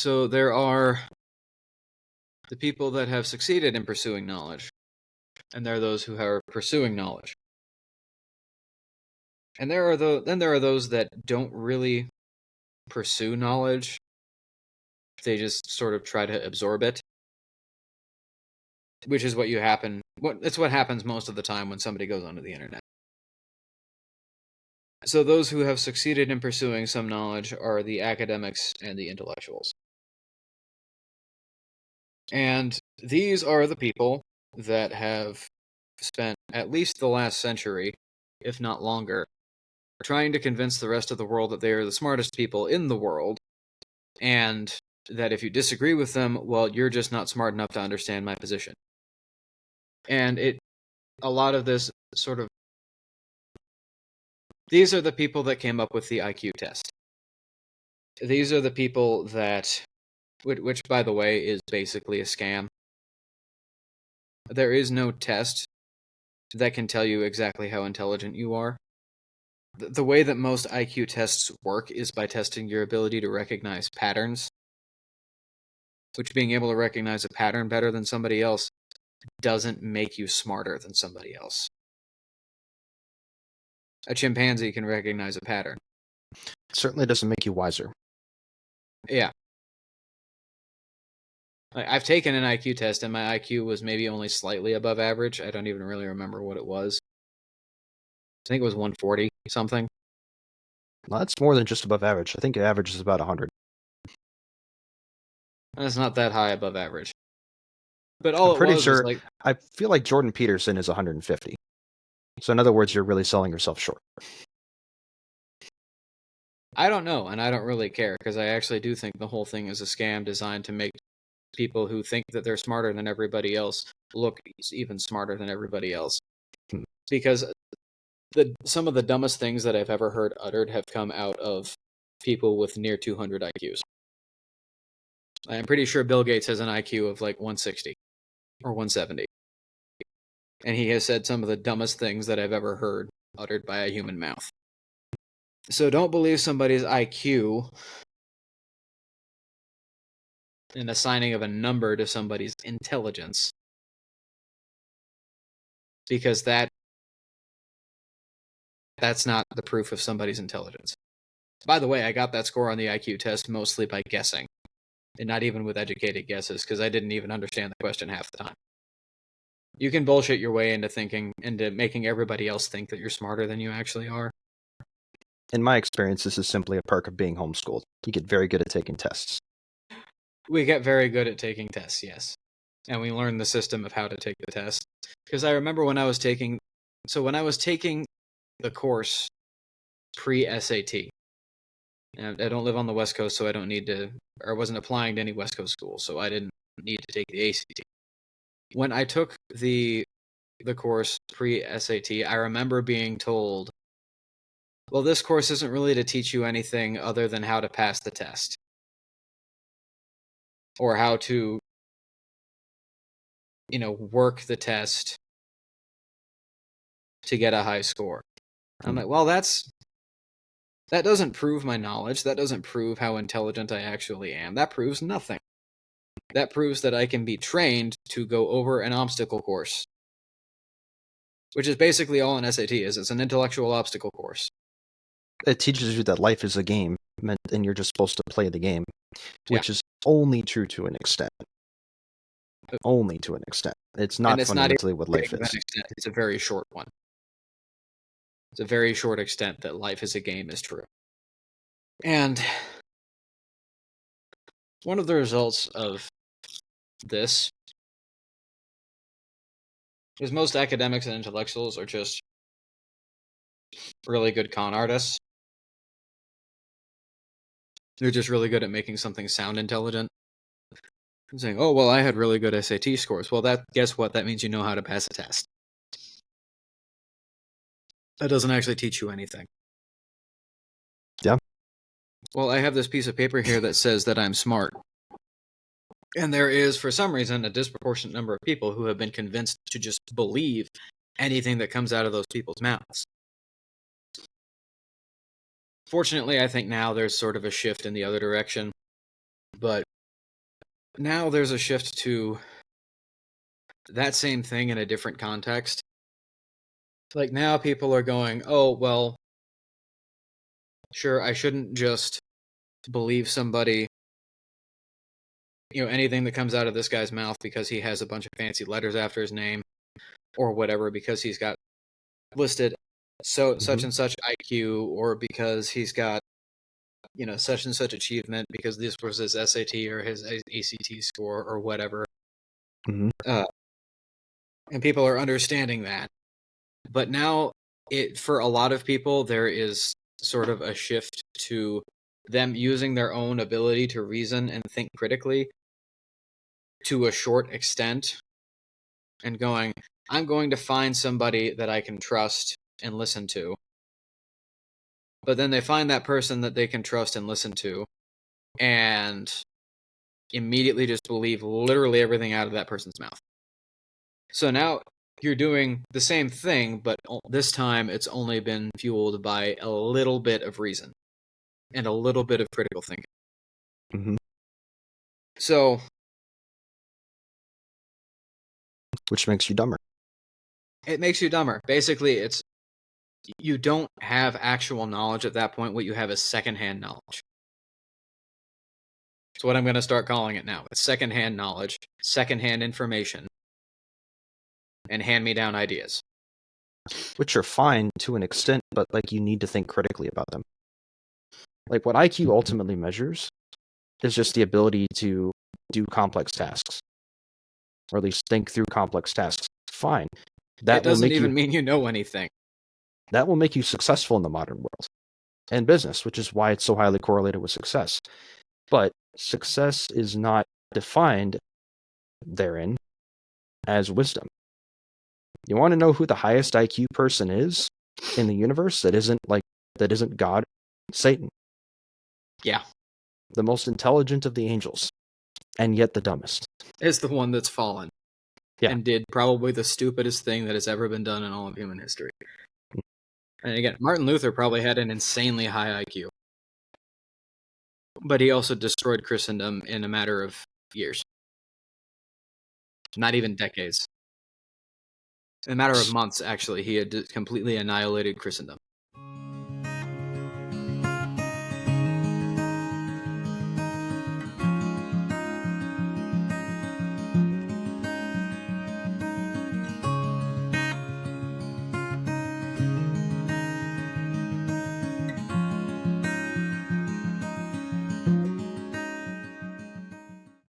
So there are the people that have succeeded in pursuing knowledge, and there are those who are pursuing knowledge. And there are those that don't really pursue knowledge. They just sort of try to absorb it, which is it's what happens most of the time when somebody goes onto the internet. So those who have succeeded in pursuing some knowledge are the academics and the intellectuals. And these are the people that have spent at least the last century, if not longer, trying to convince the rest of the world that they are the smartest people in the world, and that if you disagree with them, well, you're just not smart enough to understand my position. And a lot of this sort of, these are the people that came up with the IQ test. These are the people that, which by the way is basically a scam. There is no test that can tell you exactly how intelligent you are. The way that most IQ tests work is by testing your ability to recognize patterns, which being able to recognize a pattern better than somebody else doesn't make you smarter than somebody else. A chimpanzee can recognize a pattern. It certainly doesn't make you wiser. Yeah. I've taken an IQ test, and my IQ was maybe only slightly above average. I don't even really remember what it was. I think it was 140 something. Well, that's more than just above average. I think average is about 100. That's not that high above average. But all I'm pretty was sure. like, I feel like Jordan Peterson is 150. So in other words, you're really selling yourself short. I don't know, and I don't really care, because I actually do think the whole thing is a scam designed to make people who think that they're smarter than everybody else look even smarter than everybody else. Because some of the dumbest things that I've ever heard uttered have come out of people with near 200 IQs. I'm pretty sure Bill Gates has an IQ of like 160 or 170. And he has said some of the dumbest things that I've ever heard uttered by a human mouth. So don't believe somebody's IQ in assigning of a number to somebody's intelligence, because that's not the proof of somebody's intelligence. By the way, I got that score on the IQ test mostly by guessing, and not even with educated guesses, because I didn't even understand the question half the time. You can bullshit your way into making everybody else think that you're smarter than you actually are. In my experience, this is simply a perk of being homeschooled. You get very good at taking tests. We get very good at taking tests, yes. And we learn the system of how to take the test. Because I remember when I was taking the course pre-SAT, and I don't live on the West Coast, so I wasn't applying to any West Coast school, so I didn't need to take the ACT. When I took the course pre-SAT, I remember being told, well, this course isn't really to teach you anything other than how to pass the test, or how to, work the test to get a high score. I'm like, well, that doesn't prove my knowledge. That doesn't prove how intelligent I actually am. That proves nothing. That proves that I can be trained to go over an obstacle course, which is basically all an SAT is. It's an intellectual obstacle course. It teaches you that life is a game, and you're just supposed to play the game, which is only true to an extent. Only to an extent. It's not fundamentally what life is. Extent. It's a very short one. It's a very short extent that life is a game is true. And one of the results of this is most academics and intellectuals are just really good con artists. They're just really good at making something sound intelligent. And saying, oh, well, I had really good SAT scores. Well, guess what? That means you know how to pass a test. That doesn't actually teach you anything. Yeah. Well, I have this piece of paper here that says that I'm smart. And there is, for some reason, a disproportionate number of people who have been convinced to just believe anything that comes out of those people's mouths. Fortunately, I think now there's sort of a shift in the other direction. But now there's a shift to that same thing in a different context. Like now people are going, oh, well, sure, I shouldn't just believe somebody, anything that comes out of this guy's mouth because he has a bunch of fancy letters after his name or whatever, because he's got listed such and such IQ, or because he's got such and such achievement because this was his SAT or his ACT score or whatever. Mm-hmm. And people are understanding that. But now, for a lot of people, there is sort of a shift to them using their own ability to reason and think critically to a short extent and going, I'm going to find somebody that I can trust and listen to. But then they find that person that they can trust and listen to and immediately just believe literally everything out of that person's mouth. So now you're doing the same thing, but this time it's only been fueled by a little bit of reason and a little bit of critical thinking. Mm-hmm. So, which makes you dumber. It makes you dumber. Basically, you don't have actual knowledge at that point. What you have is secondhand knowledge. It's what I'm going to start calling it now. It's secondhand knowledge, secondhand information, and hand-me-down ideas. Which are fine to an extent, but you need to think critically about them. What IQ ultimately measures is just the ability to do complex tasks, or at least think through complex tasks. Fine. That doesn't even mean you know anything. That will make you successful in the modern world and business, which is why it's so highly correlated with success. But success is not defined therein as wisdom. You want to know who the highest IQ person is in the universe that isn't God? Satan. Yeah. The most intelligent of the angels, and yet the dumbest. Is the one that's fallen. Yeah. And did probably the stupidest thing that has ever been done in all of human history. And again, Martin Luther probably had an insanely high IQ. But he also destroyed Christendom in a matter of years. Not even decades. In a matter of months, actually, he had completely annihilated Christendom.